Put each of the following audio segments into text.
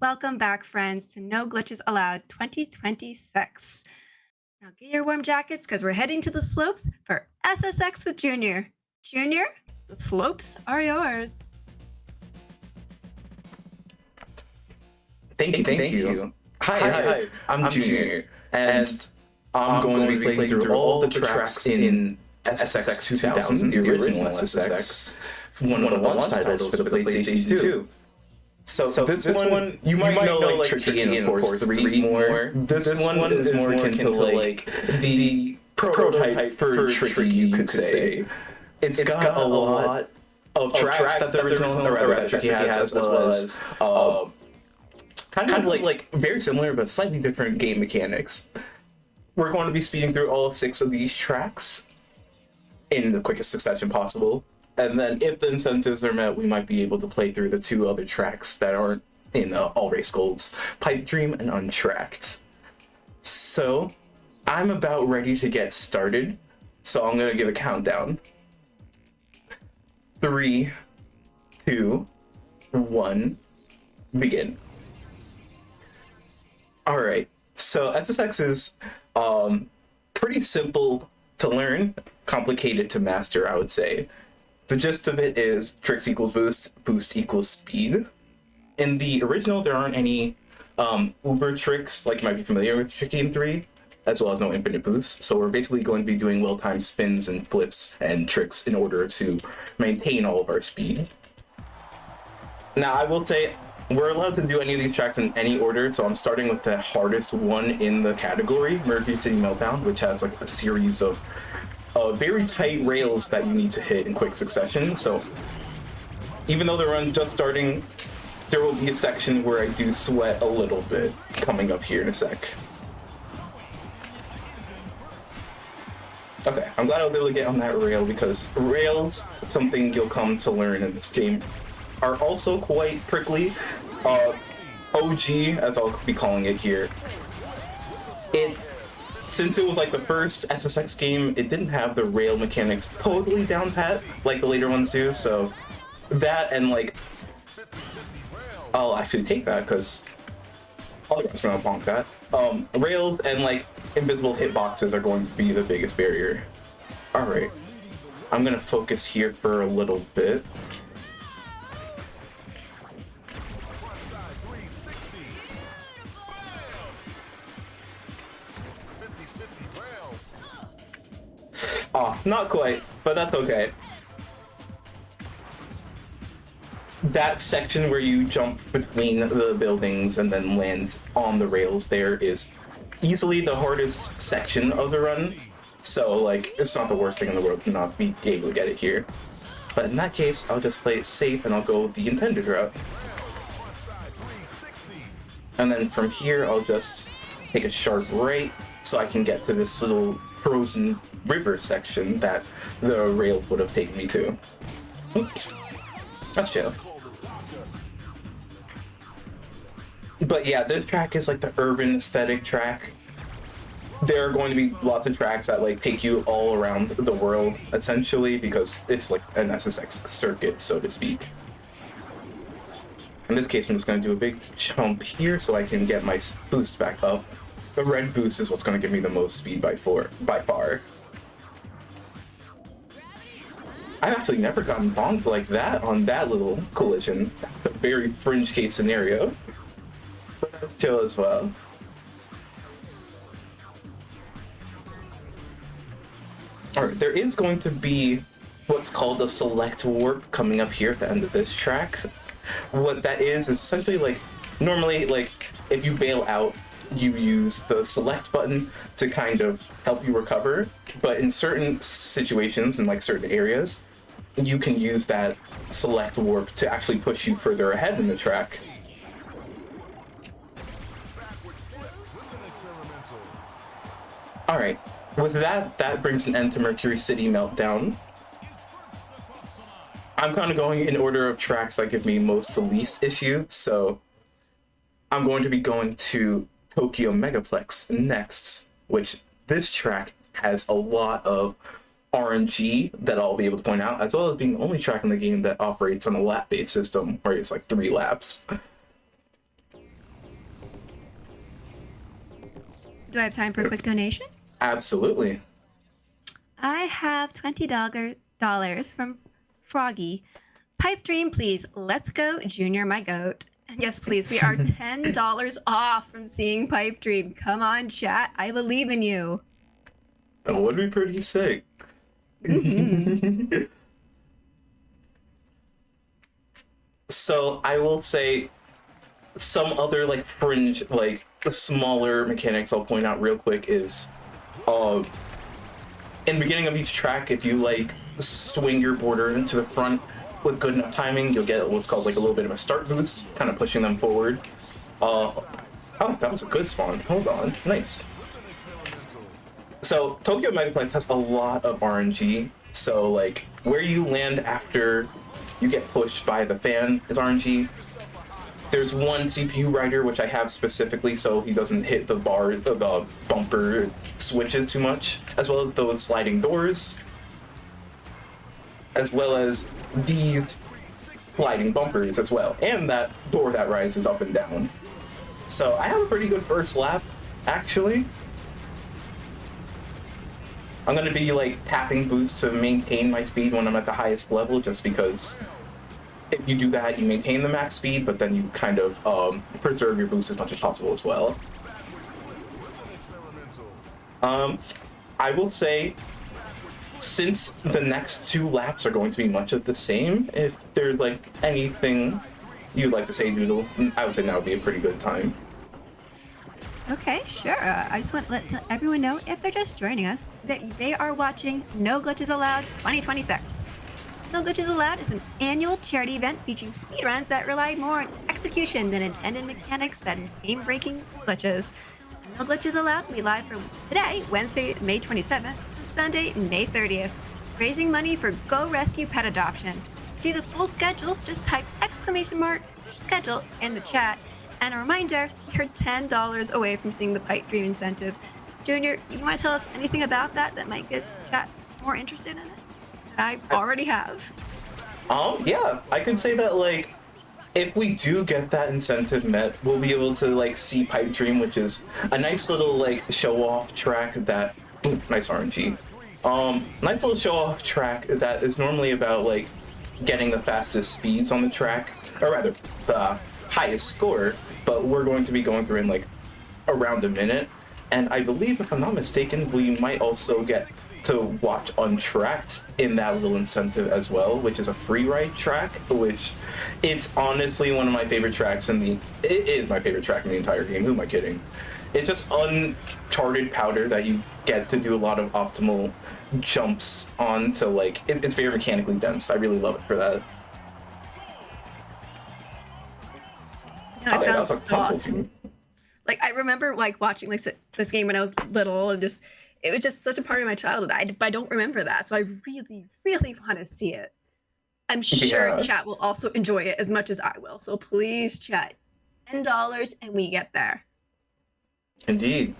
Welcome back, friends, to No Glitches Allowed 2026. Now get your warm jackets because we're heading to the slopes for SSX with Junior. Junior, the slopes are yours. Thank you. Hi. I'm Junior, and I'm going to be playing through all the tracks in SSX 2000, the original SSX, one of the launch titles for the PlayStation 2. So this one, you might know like Tricky and of course 3 more. This one is more akin to like the prototype for Tricky, you could say. It's got a lot of tracks that the original, or rather that Tricky has, as well as kind of like very similar but slightly different game mechanics. We're going to be speeding through all 6 of these tracks in the quickest succession possible. And then if the incentives are met, we might be able to play through the 2 other tracks that aren't in All Race Gold's Pipe Dream and Untracked. So I'm about ready to get started. So I'm going to give a countdown. 3, 2, 1, begin. All right, so SSX is pretty simple to learn, complicated to master, I would say. The gist of it is tricks equals boost, boost equals speed. In the original, there aren't any uber tricks, like you might be familiar with Tricky in 3, as well as no infinite boost. So we're basically going to be doing well-timed spins and flips and tricks in order to maintain all of our speed. Now, I will say, we're allowed to do any of these tracks in any order, so I'm starting with the hardest one in the category, Mercury City Meltdown, which has like a series of very tight rails that you need to hit in quick succession. So even though the run just starting, there will be a section where I do sweat a little bit coming up here in a sec. Okay, I'm glad I was able to get on that rail because rails, something you'll come to learn in this game, are also quite prickly. OG, as I'll be calling it here, since it was like the first SSX game, it didn't have the rail mechanics totally down pat like the later ones do. So that, and like, I'll actually take that because I'll just gonna bonk that. Rails and like invisible hitboxes are going to be the biggest barrier. All right, I'm gonna focus here for a little bit. Oh, not quite, but that's okay. That section where you jump between the buildings and then land on the rails there is easily the hardest section of the run. So, like, it's not the worst thing in the world to not be able to get it here. But in that case, I'll just play it safe and I'll go the intended route. And then from here, I'll just take a sharp right so I can get to this little frozen river section that the rails would have taken me to. Oops. That's chill. But yeah, this track is like the urban aesthetic track. There are going to be lots of tracks that like take you all around the world, essentially, because it's like an SSX circuit, so to speak. In this case, I'm just going to do a big jump here so I can get my boost back up. The red boost is what's going to give me the most speed by far. I've actually never gotten bonked like that on that little collision. That's a very fringe case scenario. But chill as well. Alright, there is going to be what's called a select warp coming up here at the end of this track. What that is essentially like, normally like if you bail out, you use the select button to kind of help you recover, but in certain situations and like certain areas, you can use that select warp to actually push you further ahead in the track. All right, with that brings an end to Mercury City Meltdown. I'm kind of going in order of tracks that give me most to least issue, so I'm going to be going to Tokyo Megaplex next, which this track has a lot of RNG that I'll be able to point out, as well as being the only track in the game that operates on a lap-based system, where it's like 3 laps. Do I have time for a quick donation? Absolutely. I have $20 from Froggy. Pipe dream, please. Let's go, Junior, my goat. And yes, please, we are $10 off from seeing Pipe Dream. Come on, chat. I believe in you. That would be pretty sick. So I will say some other like fringe, like the smaller mechanics I'll point out real quick is in the beginning of each track, if you like swing your border into the front with good enough timing, you'll get what's called like a little bit of a start boost, kind of pushing them forward. Oh, that was a good spawn. Hold on. Nice. So Tokyo Megaplex has a lot of RNG. So like where you land after you get pushed by the fan is RNG. There's one CPU rider which I have specifically so he doesn't hit the bars, the bumper switches too much, as well as those sliding doors, as well as these sliding bumpers as well, and that door that rises up and down. So I have a pretty good first lap, actually. I'm gonna be like tapping boost to maintain my speed when I'm at the highest level, just because if you do that, you maintain the max speed, but then you kind of preserve your boost as much as possible as well. I will say, since the next 2 laps are going to be much of the same, if there's like anything you'd like to say, Doodle, I would say that would be a pretty good time. Okay, sure. I just want to let everyone know, if they're just joining us, that they are watching No Glitches Allowed 2026. No Glitches Allowed is an annual charity event featuring speedruns that rely more on execution than intended mechanics than game-breaking glitches. No Glitches Allowed will be live from today, Wednesday, May 27th, through Sunday, May 30th, raising money for Go Rescue Pet Adoption. To see the full schedule, just type !schedule in the chat. And a reminder, you're $10 away from seeing the Pipe Dream incentive. Junior, you want to tell us anything about that might get chat more interested in it? I already have. Yeah, I could say that like if we do get that incentive met, we'll be able to like see Pipe Dream, which is a nice little like show off track that nice RNG. Nice little show off track that is normally about like getting the fastest speeds on the track, or rather the highest score, but we're going to be going through in like around a minute, and I believe, if I'm not mistaken, we might also get to watch Untracked in that little incentive as well, which is a free ride track, which it's honestly one of my favorite tracks it is my favorite track in the entire game. Who am I kidding? It's just uncharted powder that you get to do a lot of optimal jumps on to like, it's very mechanically dense. I really love it for that. That sounds so awesome. Like, I remember like watching like this game when I was little, and just it was just such a part of my childhood. I don't remember that, so I really, really want to see it. I'm sure chat will also enjoy it as much as I will. So please, chat, $10 and we get there. Indeed.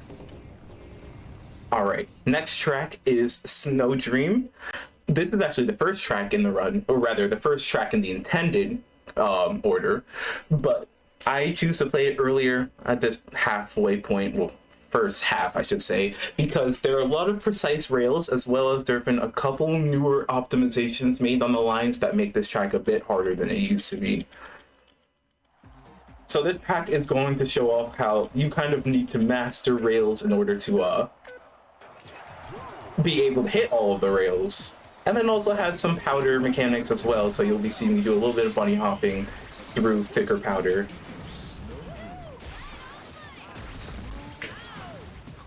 All right, next track is Snow Dream. This is actually the first track in the run, or rather the first track in the intended order, but I choose to play it earlier at this halfway point, well, first half I should say, because there are a lot of precise rails, as well as there have been a couple newer optimizations made on the lines that make this track a bit harder than it used to be. So this track is going to show off how you kind of need to master rails in order to be able to hit all of the rails. And then also has some powder mechanics as well, so you'll be seeing me do a little bit of bunny hopping through thicker powder.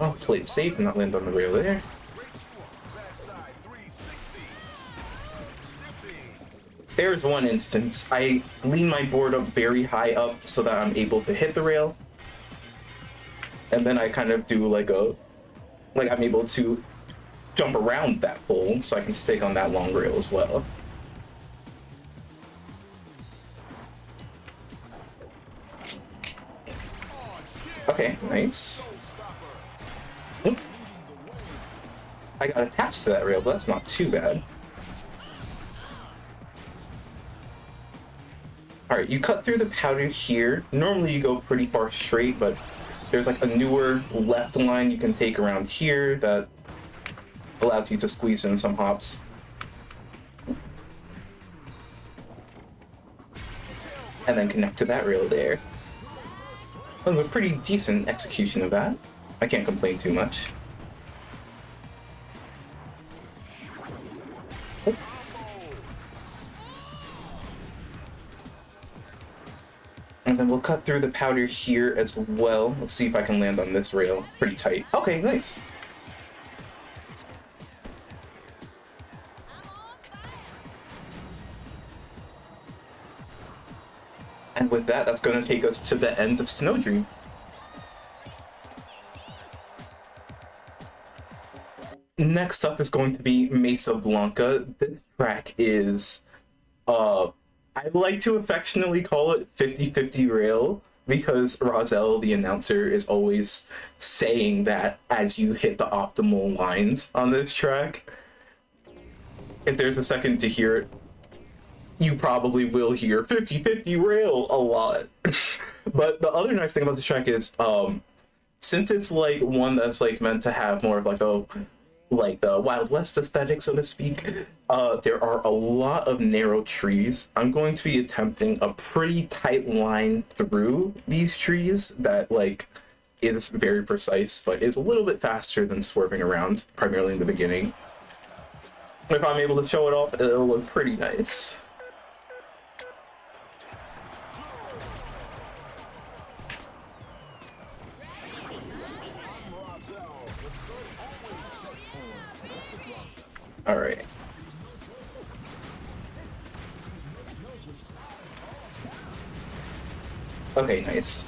Oh, played safe and not land on the rail there. There's one instance. I lean my board up very high up so that I'm able to hit the rail. And then I kind of do like I'm able to jump around that pole so I can stick on that long rail as well. Okay, nice. Oop. I got attached to that rail, but that's not too bad. Alright, you cut through the powder here. Normally you go pretty far straight, but there's like a newer left line you can take around here that allows you to squeeze in some hops. And then connect to that rail there. That was a pretty decent execution of that. I can't complain too much. And then we'll cut through the powder here as well. Let's see if I can land on this rail. It's pretty tight. Okay, nice. And with that, that's going to take us to the end of Snowdream. Next up is going to be Mesa Blanca. This track is, I like to affectionately call it 50-50 rail, because Roselle, the announcer, is always saying that as you hit the optimal lines on this track. If there's a second to hear it, you probably will hear 50-50 rail a lot. But the other nice thing about this track is, since it's like one that's like meant to have more of like the Wild West aesthetic, so to speak, there are a lot of narrow trees. I'm going to be attempting a pretty tight line through these trees that like is very precise, but is a little bit faster than swerving around, primarily in the beginning. If I'm able to show it off, it'll look pretty nice. All right. Okay, nice.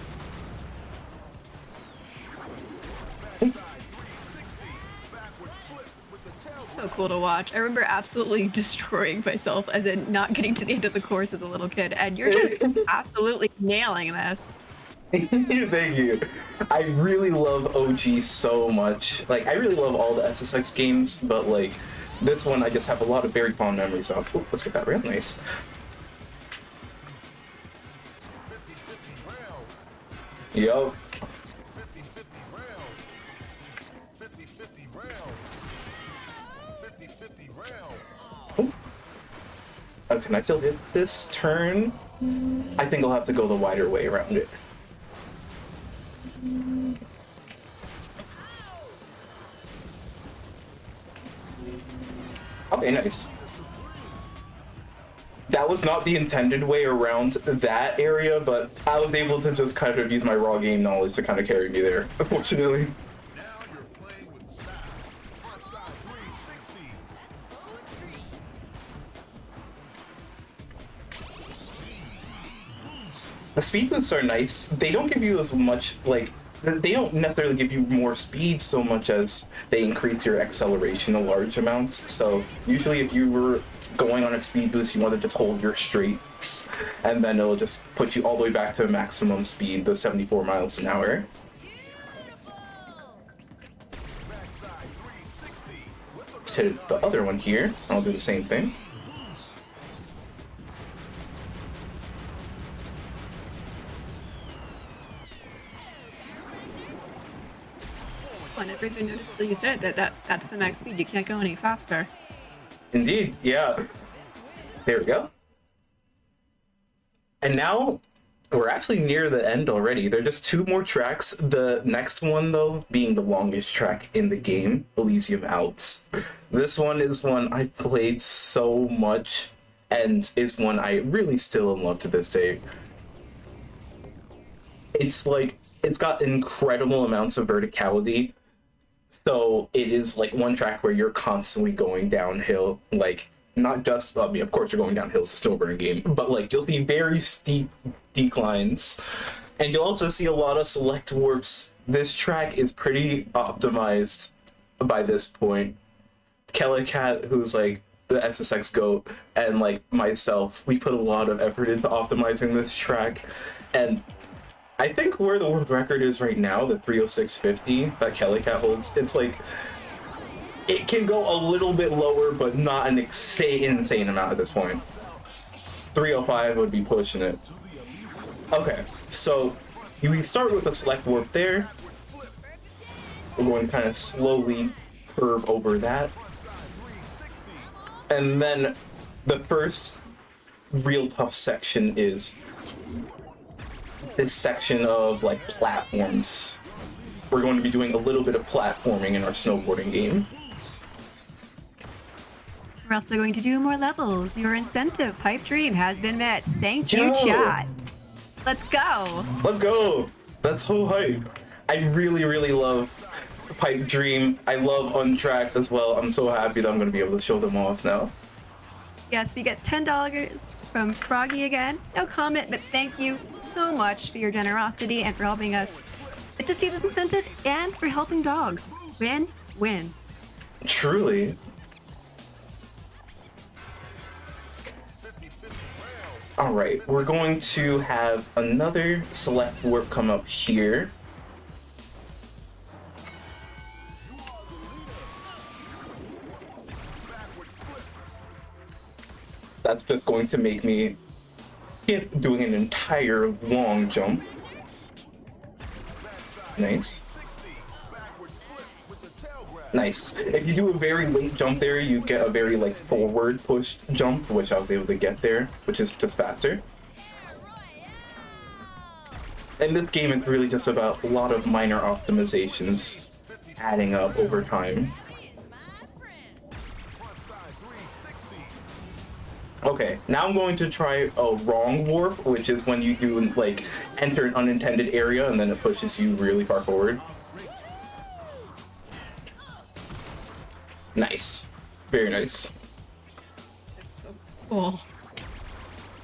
So cool to watch. I remember absolutely destroying myself, as in not getting to the end of the course as a little kid, and you're just absolutely nailing this. Thank you. I really love OG so much. Like, I really love all the SSX games, but like, this one I just have a lot of very fond memories of. Ooh, let's get that rail, nice. Yo. Oh, can I still hit this turn? I think I'll have to go the wider way around it. Okay, nice. That was not the intended way around that area, but I was able to just kind of use my raw game knowledge to kind of carry me there, unfortunately. The speed boosts are nice. They don't give you as much, like, they don't necessarily give you more speed so much as they increase your acceleration a large amount. So usually if you were going on a speed boost, you want to just hold your straights, and then it'll just put you all the way back to maximum speed, the 74 miles an hour. Let's hit the other one here. I'll do the same thing. I never even noticed till you said that's the max speed. You can't go any faster. Indeed, yeah. There we go. And now we're actually near the end already. There are just 2 more tracks. The next one, though, being the longest track in the game, Elysium Alps. This one is one I played so much, and is one I really still in love to this day. It's like, it's got incredible amounts of verticality. So it is like one track where you're constantly going downhill, like not just, I mean, of course you're going downhill, it's a snowboarding game, but like you'll see very steep declines, and you'll also see a lot of select warps. This track is pretty optimized by this point. Kelly Cat, who's like the SSX GOAT, and like myself, we put a lot of effort into optimizing this track, and I think where the world record is right now, the 306.50 that Kelly Cat holds, it's like, it can go a little bit lower, but not an insane amount at this point. 305 would be pushing it. Okay, so You start with a select warp there. We're going to kind of slowly curve over that. And then the first real tough section is this section of like platforms. We're going to be doing a little bit of platforming in our snowboarding game. We're also going to do more levels. Your incentive pipe dream has been met. Thank you, Yo! chat. Let's go. Let's go. That's so hype. I really, really love Pipe Dream. I love Untracked as well. I'm so happy that I'm going to be able to show them off now. Yes, we get $10 from Froggy again. No comment, but thank you so much for your generosity and for helping us get to see this incentive and for helping dogs. Win, win. Truly. All right, we're going to have another select warp come up here. That's just going to make me skip doing an entire long jump. Nice. Nice. If you do a very late jump there, you get a very like forward pushed jump, which I was able to get there, which is just faster. And this game is really just about a lot of minor optimizations adding up over time. Okay, now I'm going to try a wrong warp, which is when you do like enter an unintended area and then it pushes you really far forward. Nice. Very nice. That's so cool.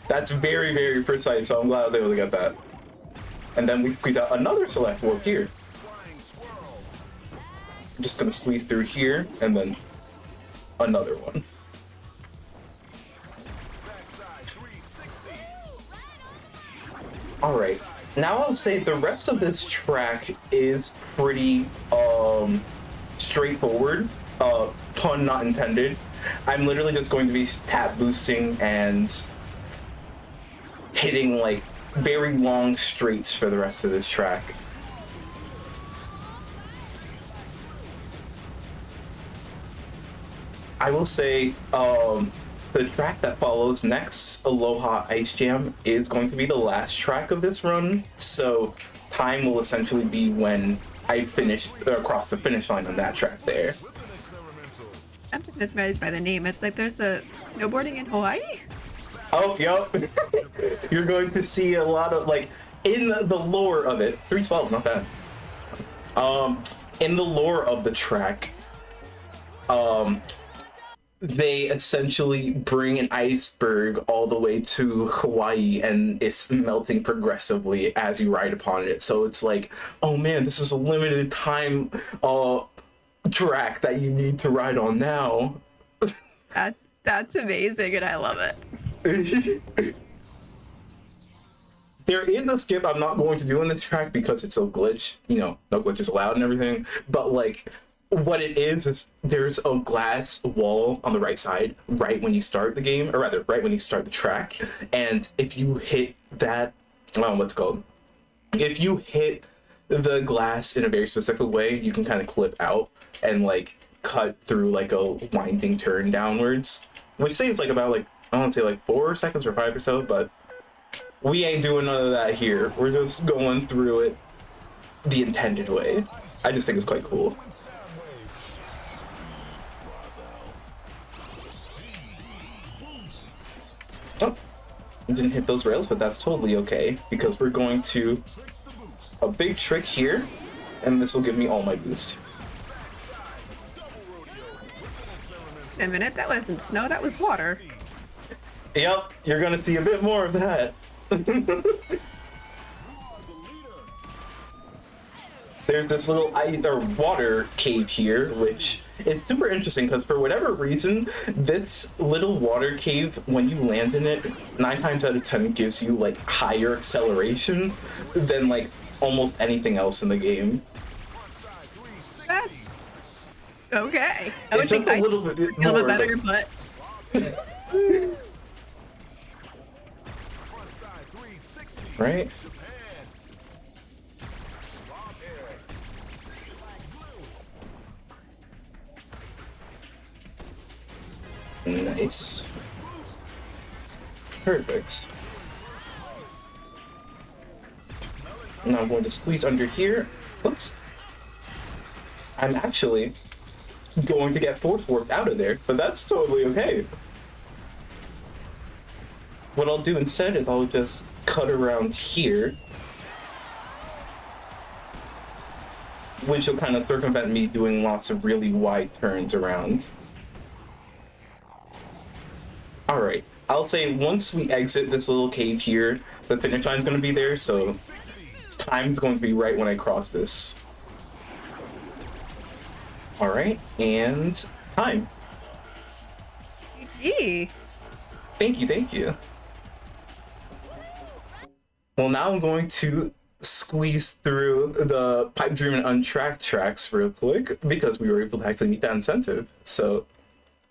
That's very, very precise, so I'm glad I was able to get that. And then we squeeze out another select warp here. I'm just gonna squeeze through here and then another one. Alright, now I'll say the rest of this track is pretty straightforward. Pun not intended. I'm literally just going to be tap boosting and hitting like very long straights for the rest of this track. I will say the track that follows next, Aloha Ice Jam, is going to be the last track of this run, so time will essentially be when I finish across the finish line on that track there. I'm just mesmerized by the name. It's like there's a snowboarding in Hawaii. Oh, yup. You're going to see a lot of, like, in the lore of it, 312, not bad. In the lore of the track, they essentially bring an iceberg all the way to Hawaii and it's melting progressively as you ride upon it. So it's like, oh man, this is a limited time track that you need to ride on now. That's amazing and I love it. There is a skip I'm not going to do in this track because it's a glitch. You know, no glitches allowed and everything. But like, what it is there's a glass wall on the right side right when you start the game, or rather right when you start the track, and if you hit that, what's it called, if you hit the glass in a very specific way, you can kind of clip out and like cut through like a winding turn downwards, which seems like about like, I want to say like 4 seconds or 5 or so, but we ain't doing none of that here. We're just going through it the intended way. I just think it's quite cool. Oh, didn't hit those rails, but that's totally okay because we're going to a big trick here, and this will give me all my boost. Wait a minute, that wasn't snow, that was water. Yep, you're gonna see a bit more of that. There's this little ice or water cave here, which is super interesting because for whatever reason, this little water cave, when you land in it, 9 times out of 10 it gives you like higher acceleration than like almost anything else in the game. That's okay. I would It's think just a I'd little bit feel a more, bit better, but right? Nice. Perfect. Now I'm going to squeeze under here. Oops. I'm actually going to get force warped out of there, but that's totally okay. What I'll do instead is I'll just cut around here, which will kind of circumvent me doing lots of really wide turns around. Alright, I'll say once we exit this little cave here, the finish line's going to be there, so time's going to be right when I cross this. Alright, and time. GG. Thank you, thank you. Well, now I'm going to squeeze through the Pipe Dream and Untracked tracks real quick because we were able to actually meet that incentive. So,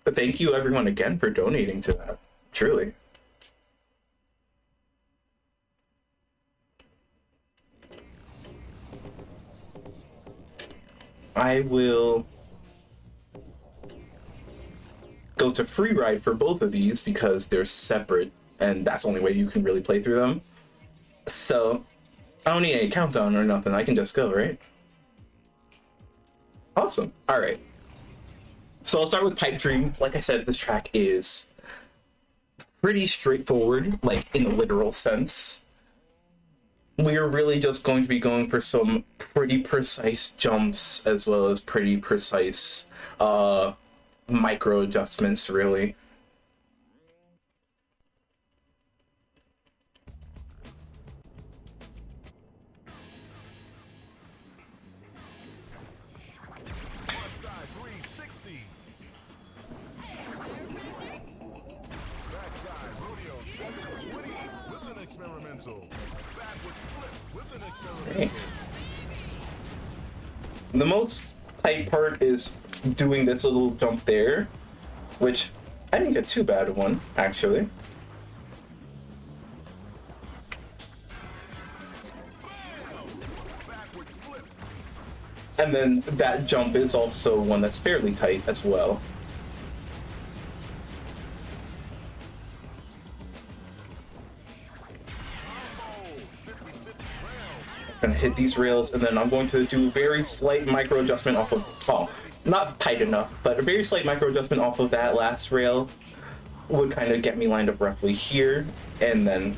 thank you everyone again for donating to that. Truly. I will go to free ride for both of these because they're separate and that's the only way you can really play through them. So, I don't need any countdown or nothing. I can just go, right? Awesome. All right. So I'll start with Pipe Dream. Like I said, this track is pretty straightforward, like in the literal sense. We're really just going to be going for some pretty precise jumps as well as pretty precise micro adjustments, really. Okay. The most tight part is doing this little jump there, which I didn't get too bad of one, actually. And then that jump is also one that's fairly tight as well. Gonna hit these rails, and then I'm going to do a very slight micro adjustment off of, oh, not tight enough, but a very slight micro adjustment off of that last rail would kind of get me lined up roughly here, and then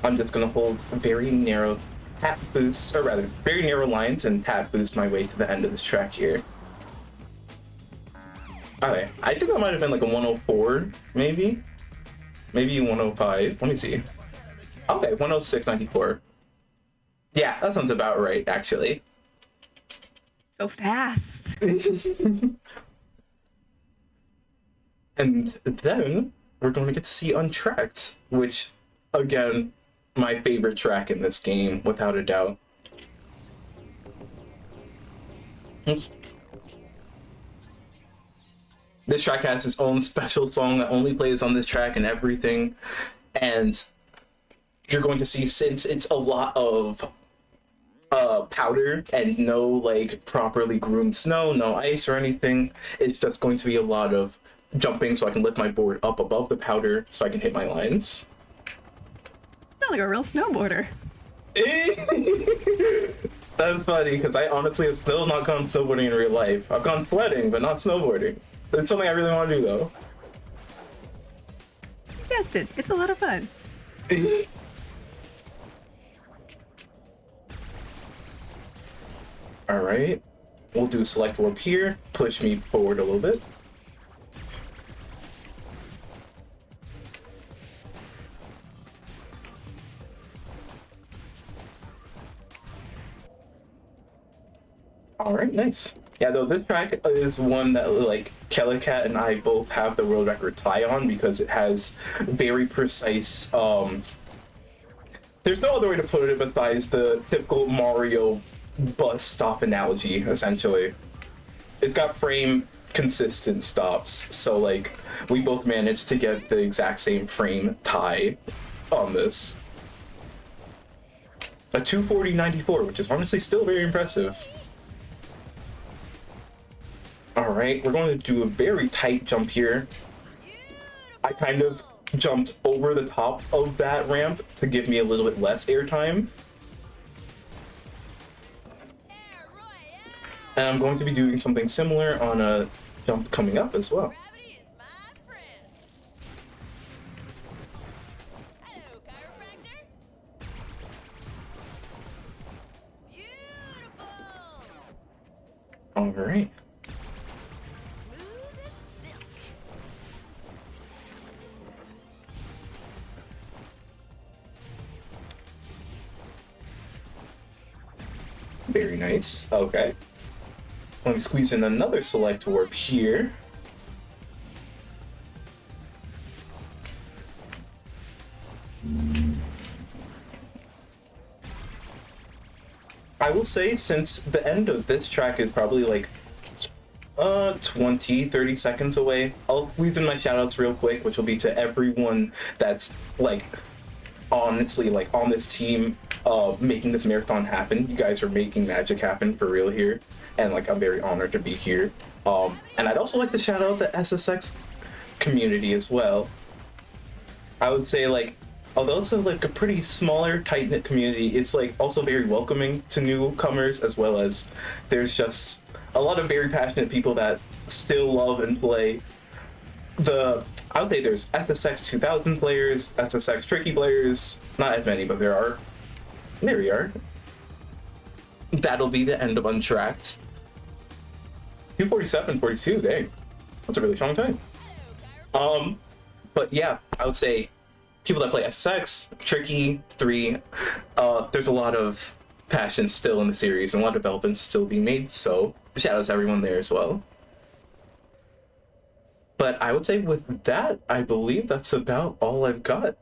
I'm just gonna hold very narrow tap boosts, or rather, very narrow lines and tap boost my way to the end of this track here. Okay, I think that might have been like a 104, maybe? Maybe 105, let me see. Okay, 106.94. Yeah, that sounds about right, actually. So fast. And then we're going to get to see Untracked, which, again, my favorite track in this game, without a doubt. Oops. This track has its own special song that only plays on this track and everything. And you're going to see, since it's a lot of powder and no like properly groomed snow, no ice or anything, it's just going to be a lot of jumping so I can lift my board up above the powder so I can hit my lines. Sound like a real snowboarder. That's funny because I honestly have still not gone snowboarding in real life. I've gone sledding, but not snowboarding. It's something I really want to do though. You guessed it. It's a lot of fun. Alright, we'll do select warp here, push me forward a little bit. Alright, nice. Yeah, though this track is one that like Kellycat and I both have the world record tie on because it has very precise, there's no other way to put it besides the typical Mario bus stop analogy, essentially. It's got frame consistent stops, so like we both managed to get the exact same frame tie on this. A 240.94, which is honestly still very impressive. All right, we're going to do a very tight jump here. I kind of jumped over the top of that ramp to give me a little bit less airtime. And I'm going to be doing something similar on a jump coming up as well. All right. Very nice. Okay. Let me squeeze in another select warp here. I will say, since the end of this track is probably like 20-30 seconds away, I'll squeeze in my shoutouts real quick, which will be to everyone that's like honestly like on this team making this marathon happen. You guys are making magic happen for real here, and like I'm very honored to be here. And I'd also like to shout out the SSX community as well. I would say, like, although it's like a pretty smaller, tight-knit community, it's like also very welcoming to newcomers, as well as there's just a lot of very passionate people that still love and play I would say there's SSX 2000 players, SSX tricky players, not as many, but there are. There we are. That'll be the end of Untracked. 247, 42, dang. That's a really strong time. But yeah, I would say people that play SSX, Tricky, 3, there's a lot of passion still in the series and a lot of development still being made, so shout out to everyone there as well. But I would say with that, I believe that's about all I've got.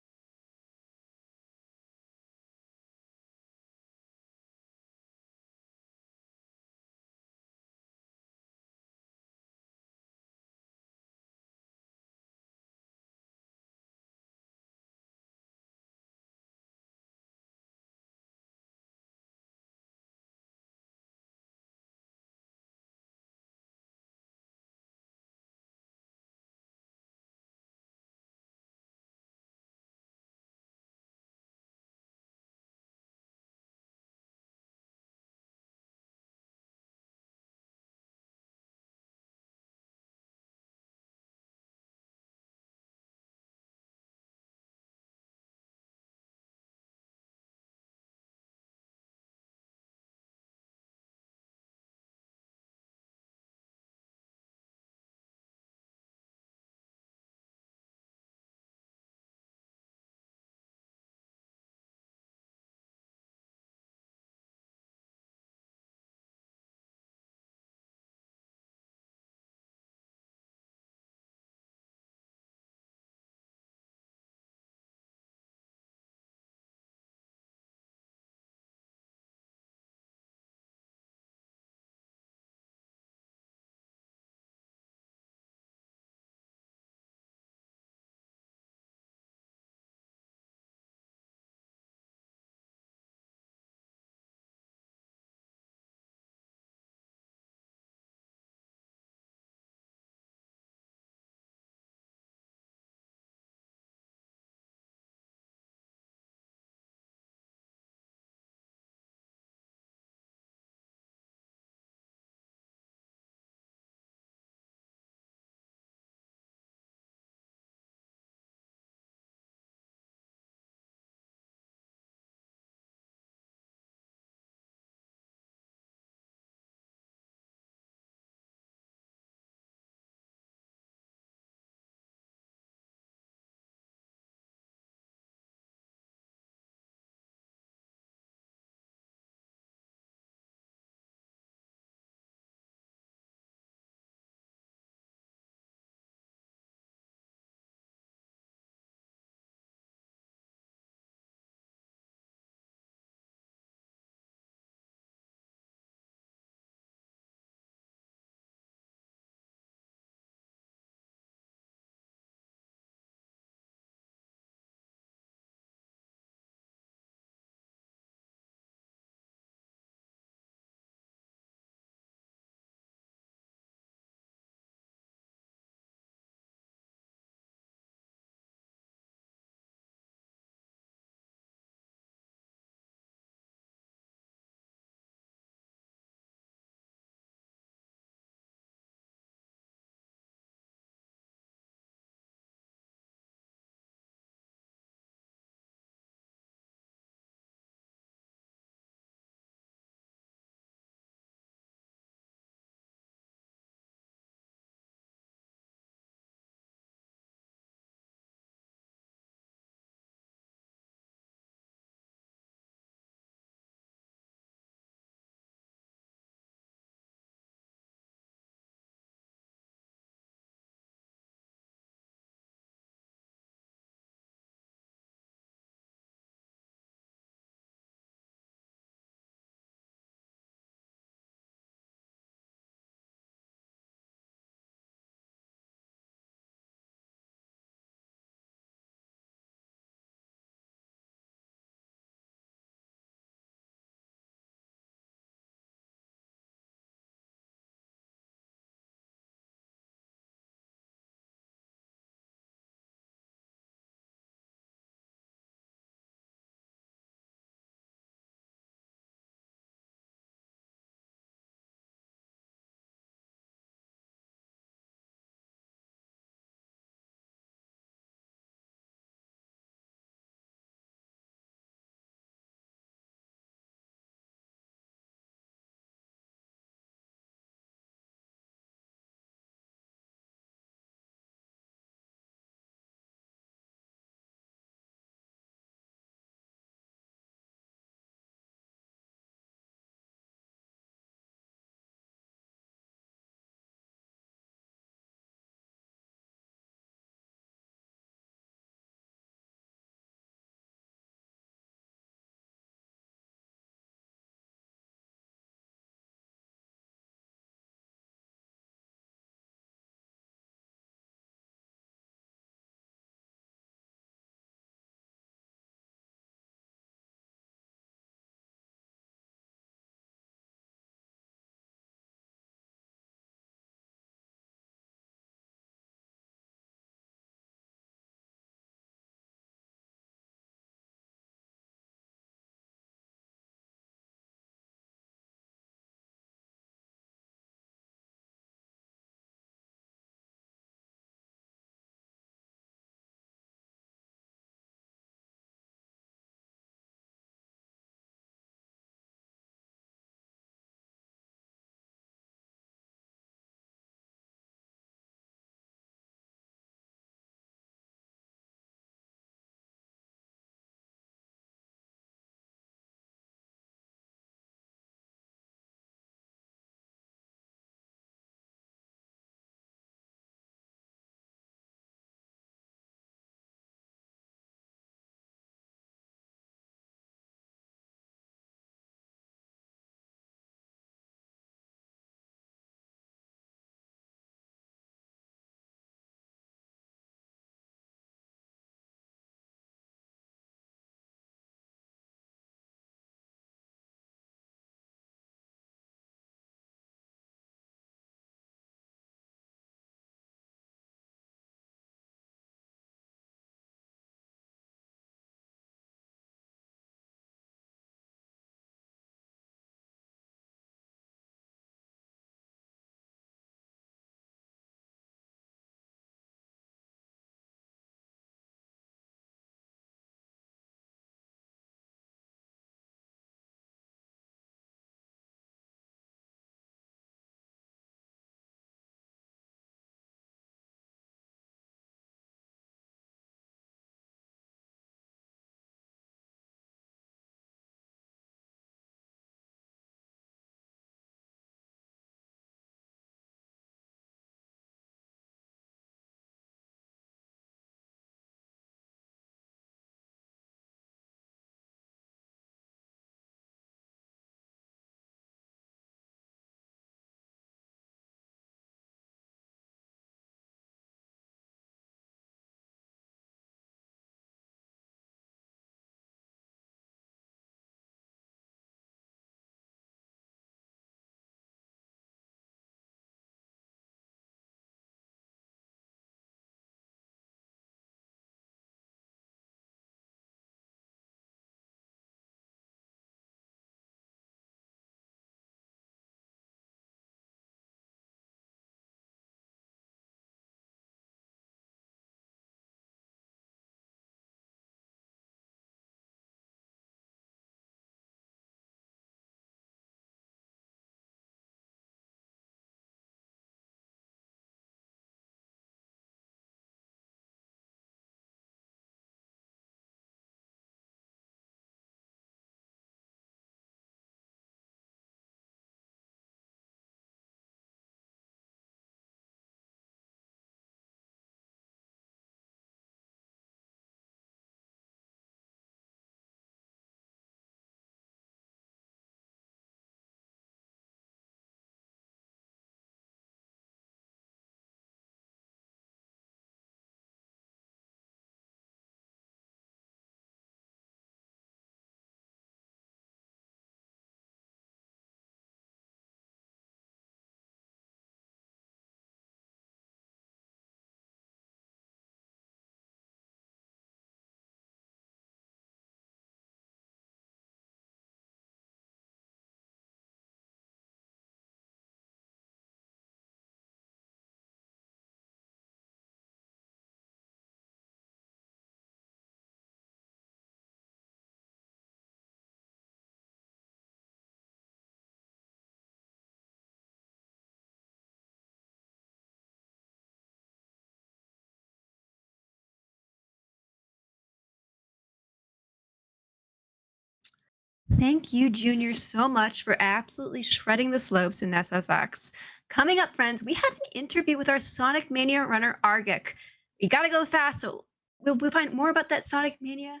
Thank you, Junior, so much for absolutely shredding the slopes in SSX. Coming up, friends, we have an interview with our Sonic Mania runner, Argic. We gotta go fast, so we'll find more about that Sonic Mania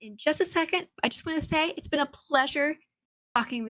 in just a second. I just want to say it's been a pleasure talking